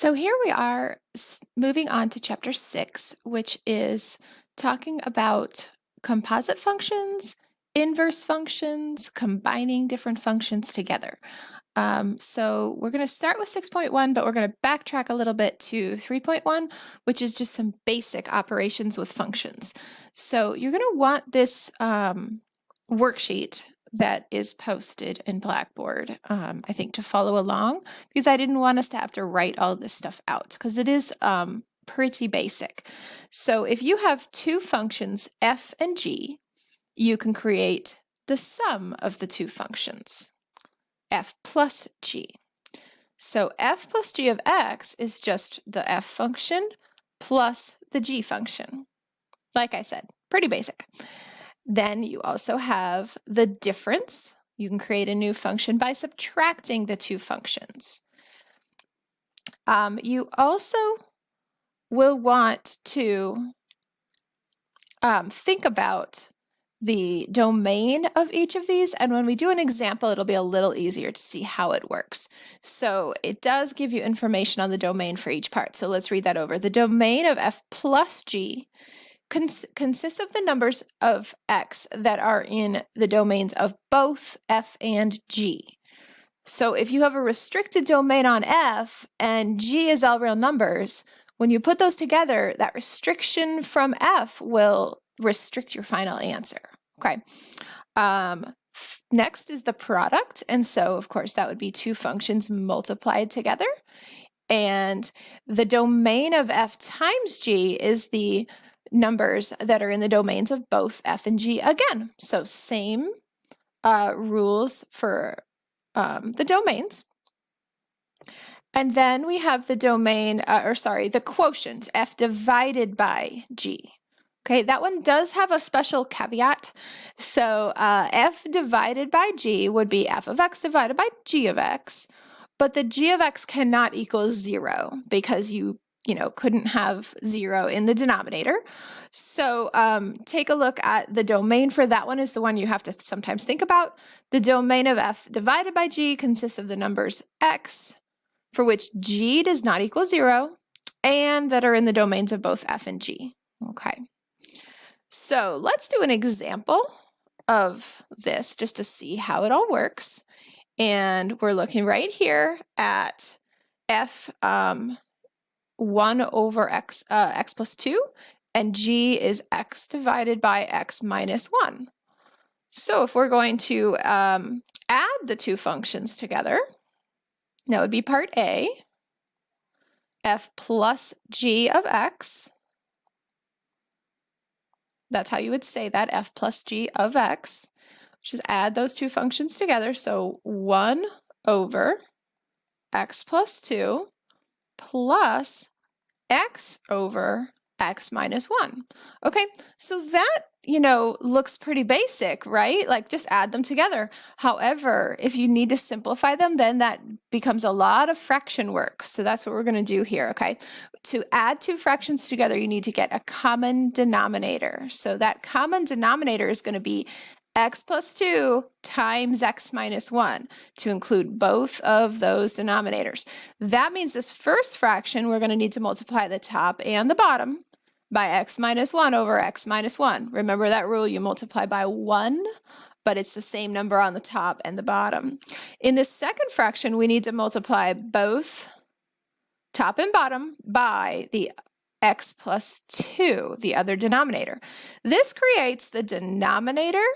So here we are moving on to chapter 6, which is talking about composite functions, inverse functions, combining different functions together. So we're going to start with 6.1, but we're going to backtrack a little bit to 3.1, which is just some basic operations with functions. So you're going to want this worksheet that is posted in Blackboard, I think, to follow along, because I didn't want us to have to write all this stuff out, because it is pretty basic. So if you have two functions, f and g, you can create the sum of the two functions, f plus g. So f plus g of x is just the f function plus the g function. Like I said, pretty basic. Then you also have the difference. You can create a new function by subtracting the two functions. You also will want to think about the domain of each of these, and when we do an example, it'll be a little easier to see how it works. So it does give you information on the domain for each part. So let's read that over. The domain of f plus g consists of the numbers of x that are in the domains of both f and g. So if you have a restricted domain on f and g is all real numbers, when you put those together, that restriction from f will restrict your final answer. Okay. Next is the product. And so, of course, that would be two functions multiplied together. And the domain of f times g is the numbers that are in the domains of both f and g again. So same rules for the domains. And then we have the domain, the quotient, f divided by g. Okay, that one does have a special caveat. So f divided by g would be f of x divided by g of x, but the g of x cannot equal 0 because you couldn't have 0 in the denominator. So take a look at the domain for that one is the one you have to sometimes think about. The domain of f divided by g consists of the numbers x, for which g does not equal 0, and that are in the domains of both f and g. Okay. So let's do an example of this just to see how it all works. And we're looking right here at f 1 over x plus 2, and g is x divided by x minus 1. So if we're going to add the two functions together, that would be part A, f plus g of x. That's how you would say that, f plus g of x. Just add those two functions together. So 1 over x plus 2 plus x over x minus 1. Okay, so that, looks pretty basic, right? Like just add them together. However, if you need to simplify them, then that becomes a lot of fraction work. So that's what we're going to do here, okay? To add two fractions together, you need to get a common denominator. So that common denominator is going to be x plus 2 times x minus 1 to include both of those denominators. That means this first fraction, we're going to need to multiply the top and the bottom by x minus 1 over x minus 1. Remember that rule, you multiply by 1, but it's the same number on the top and the bottom. In this second fraction, we need to multiply both top and bottom by the x plus 2, the other denominator. This creates the denominator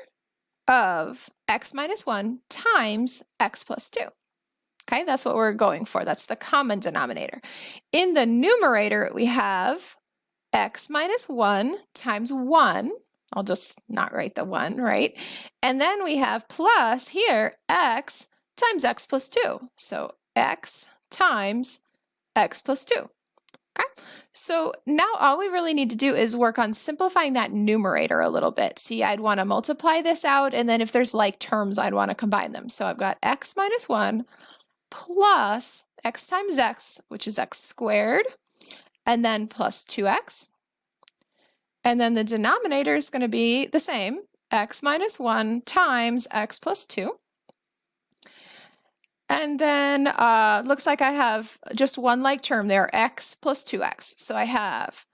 of x minus 1 times x plus 2. Okay, that's what we're going for. That's the common denominator. In the numerator, we have x minus 1 times 1. I'll just not write the 1, right? And then we have plus here x times x plus 2. So x times x plus 2. Okay, so now all we really need to do is work on simplifying that numerator a little bit. See, I'd want to multiply this out, and then if there's like terms, I'd want to combine them. So I've got x minus 1 plus x times x, which is x squared, and then plus 2x. And then the denominator is going to be the same, x minus 1 times x plus 2. And then looks like I have just one like term there, x plus 2x. So I have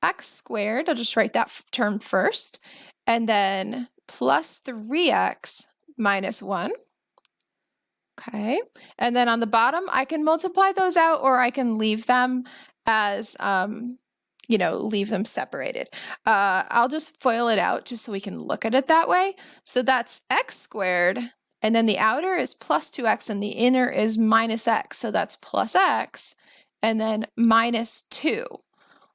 x squared, I'll just write that term first, and then plus 3x minus 1. Okay, and then on the bottom, I can multiply those out, or I can leave them as, leave them separated. I'll just FOIL it out just so we can look at it that way. So that's x squared, and then the outer is plus 2x, and the inner is minus x. So that's plus x, and then minus 2.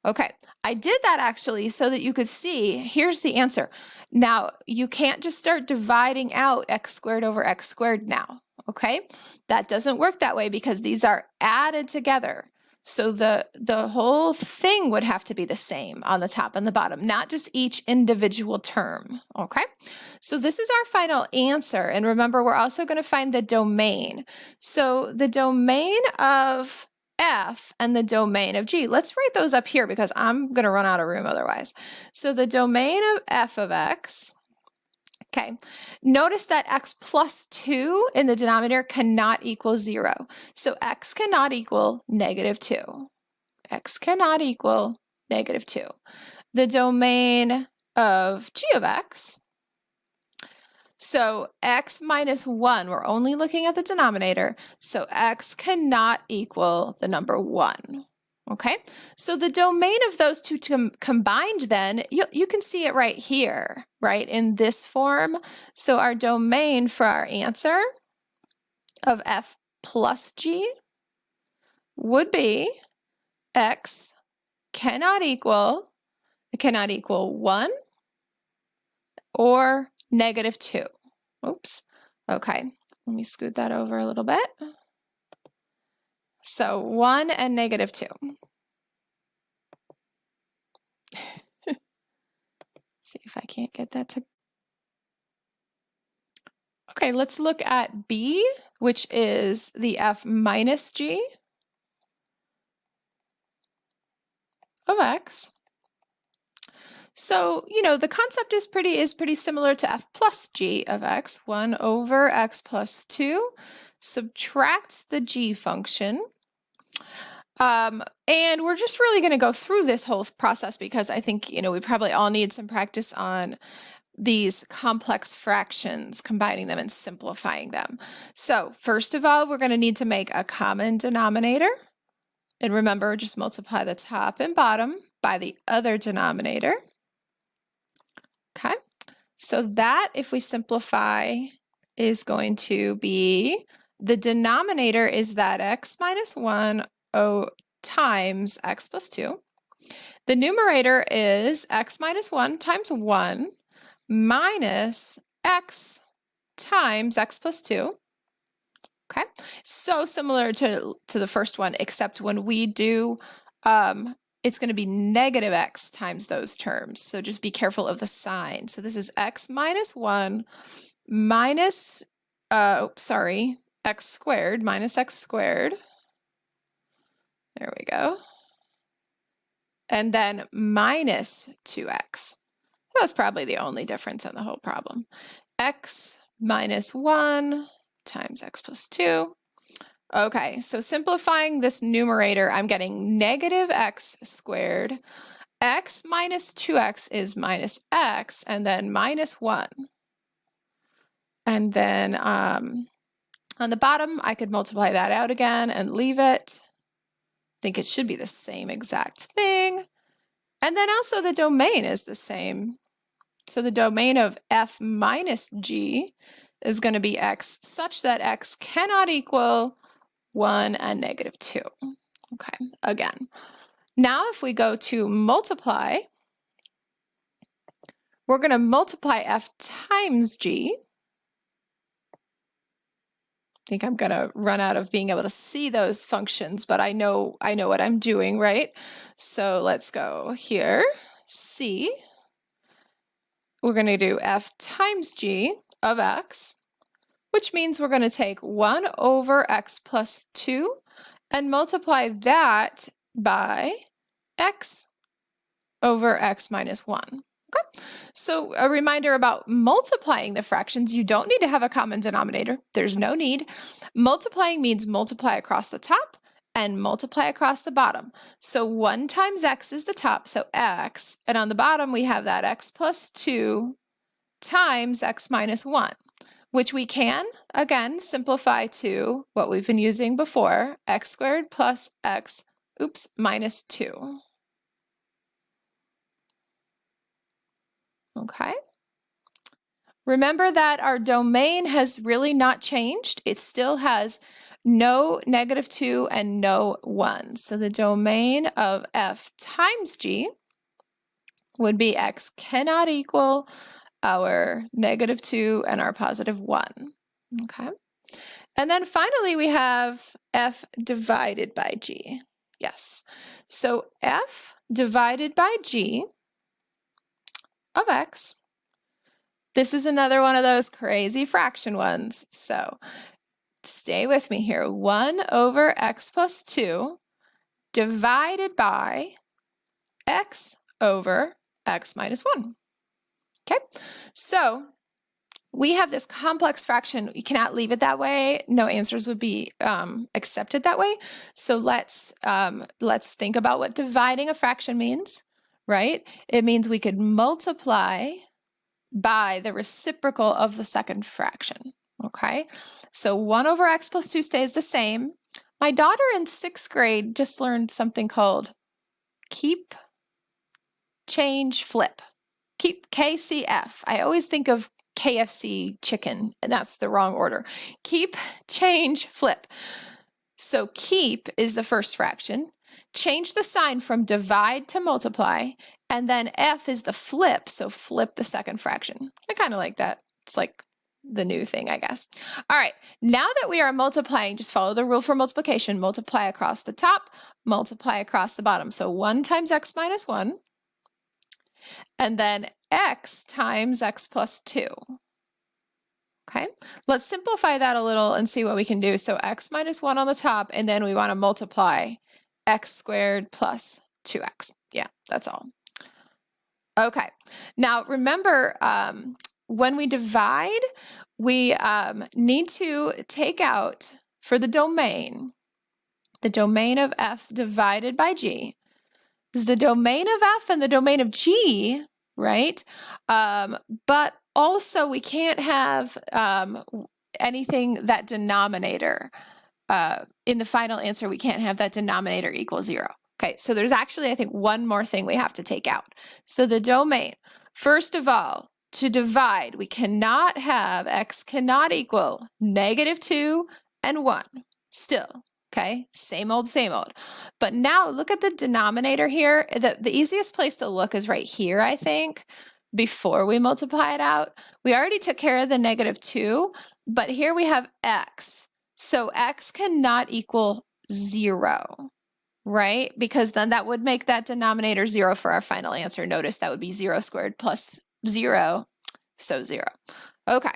Okay, I did that actually so that you could see, here's the answer. Now, you can't just start dividing out x squared over x squared now, okay? That doesn't work that way because these are added together. So the whole thing would have to be the same on the top and the bottom, not just each individual term, okay? So this is our final answer. And remember, we're also going to find the domain. So the domain of f and the domain of g. Let's write those up here because I'm going to run out of room otherwise. So the domain of f of x, okay, notice that x plus 2 in the denominator cannot equal 0. So x cannot equal negative 2. X cannot equal negative 2. The domain of g of x, so x minus 1, we're only looking at the denominator, so x cannot equal the number 1. Okay, so the domain of those two combined then, you can see it right here, right, in this form. So our domain for our answer of f plus g would be x cannot equal 1 or negative 2. Oops. Okay, let me scoot that over a little bit. So 1 and negative 2. See if I can't get that to... Okay, let's look at B, which is the f minus g of x. So, the concept is pretty similar to f plus g of x. 1 over x plus 2 subtracts the g function. And we're just really going to go through this whole process because I think, we probably all need some practice on these complex fractions, combining them and simplifying them. So first of all, we're going to need to make a common denominator. And remember, just multiply the top and bottom by the other denominator. Okay, so that, if we simplify, is going to be, the denominator is that x minus 1 times x plus 2. The numerator is x minus 1 times 1 minus x times x plus 2. Okay, so similar to the first one, except when we do, it's going to be negative x times those terms. So just be careful of the sign. So this is x minus 1 minus, x squared minus x squared. There we go. And then minus 2x. That's probably the only difference in the whole problem. X minus 1 times x plus 2. Okay, so simplifying this numerator, I'm getting negative x squared. X minus 2x is minus x, and then minus 1. And then on the bottom, I could multiply that out again and leave it. I think it should be the same exact thing. And then also the domain is the same. So the domain of f minus g is going to be x such that x cannot equal 1 and negative 2. Okay, again. Now if we go to multiply, we're going to multiply f times g. I think I'm going to run out of being able to see those functions, but I know what I'm doing, right? So let's go here, C. We're going to do f times g of x, which means we're going to take 1 over x plus 2 and multiply that by x over x minus 1. Okay. So a reminder about multiplying the fractions, you don't need to have a common denominator. There's no need. Multiplying means multiply across the top and multiply across the bottom. So 1 times x is the top, so x, and on the bottom we have that x plus 2 times x minus 1, which we can, again, simplify to what we've been using before, x squared plus x, minus 2. Okay. Remember that our domain has really not changed. It still has no -2 and no 1. So the domain of f times g would be x cannot equal our -2 and our +1. Okay. And then finally we have f divided by g. Yes. So f divided by g of x. This is another one of those crazy fraction ones. So stay with me here. 1 over x plus 2 divided by x over x minus 1. Okay, so we have this complex fraction. You cannot leave it that way. No answers would be accepted that way. So let's think about what dividing a fraction means, right? It means we could multiply by the reciprocal of the second fraction, okay? So 1 over x plus 2 stays the same. My daughter in 6th grade just learned something called keep, change, flip. Keep, KCF. I always think of KFC chicken, and that's the wrong order. Keep, change, flip. So keep is the first fraction. Change the sign from divide to multiply, and then f is the flip, so flip the second fraction. I kind of like that. It's like the new thing, I guess. All right, now that we are multiplying, just follow the rule for multiplication. Multiply across the top, multiply across the bottom. So 1 times x minus 1, and then x times x plus 2. Okay, let's simplify that a little and see what we can do. So x minus 1 on the top, and then we want to multiply x squared plus 2x. Yeah, that's all. Okay, now remember, when we divide, we need to take out, for the domain of f divided by g, is the domain of f and the domain of g, right? But also we can't have anything that denominator. In the final answer, we can't have that denominator equal 0. Okay, so there's actually, I think, one more thing we have to take out. So the domain, first of all, to divide, we cannot have x cannot equal -2 and 1. Still, okay, same old, same old. But now look at the denominator here. The easiest place to look is right here, I think, before we multiply it out. We already took care of the -2, but here we have x. So x cannot equal 0, right? Because then that would make that denominator 0 for our final answer. Notice that would be 0 squared plus 0, so 0. Okay,